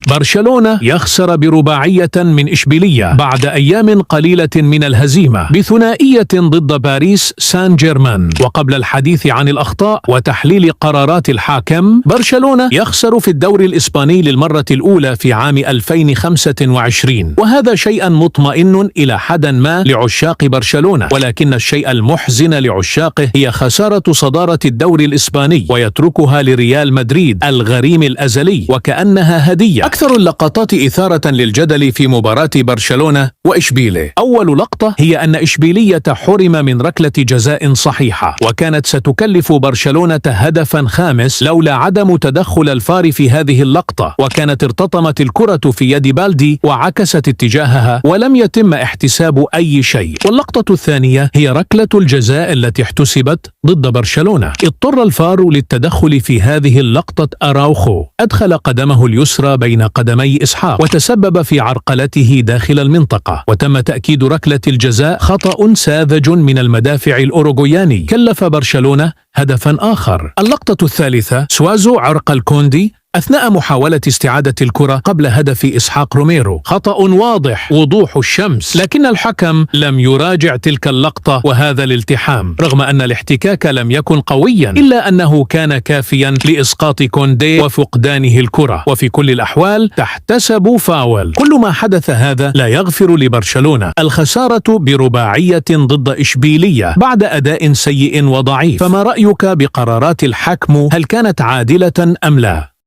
برشلونة يخسر برباعية من إشبيلية بعد أيام قليلة من الهزيمة بثنائية ضد باريس سان جيرمان. وقبل الحديث عن الأخطاء وتحليل قرارات الحكم، برشلونة يخسر في الدوري الإسباني للمرة الأولى في عام 2025، وهذا شيء مطمئن إلى حد ما لعشاق برشلونة، ولكن الشيء المحزن لعشاقه هي خسارة صدارة الدوري الإسباني ويتركها لريال مدريد الغريم الأزلي وكأنها هدية. أكثر اللقطات إثارة للجدل في مباراة برشلونة وإشبيلية. أول لقطة هي أن إشبيلية حرم من ركلة جزاء صحيحة، وكانت ستكلف برشلونة هدفا خامس لولا عدم تدخل الفار في هذه اللقطة، وكانت ارتطمت الكرة في يد بالدي وعكست اتجاهها ولم يتم احتساب أي شيء. واللقطة الثانية هي ركلة الجزاء التي احتسبت ضد برشلونة. اضطر الفار للتدخل في هذه اللقطة. أراوخو أدخل قدمه اليسرى بين قدمي إسحاق وتسبب في عرقلته داخل المنطقة، وتم تأكيد ركلة الجزاء خطأ ساذج من المدافع الأوروغوياني كلف برشلونة هدفا آخر. اللقطة الثالثة سوازو عرقل كوندي أثناء محاولة استعادة الكرة قبل هدف إسحاق روميرو، خطأ واضح وضوح الشمس، لكن الحكم لم يراجع تلك اللقطة وهذا الالتحام، رغم أن الاحتكاك لم يكن قويا إلا أنه كان كافيا لإسقاط كوندي وفقدانه الكرة، وفي كل الأحوال تحتسب فاول. كل ما حدث هذا لا يغفر لبرشلونة الخسارة برباعية ضد إشبيلية بعد أداء سيء وضعيف. فما رأيك بقرارات الحكم؟ هل كانت عادلة أم لا؟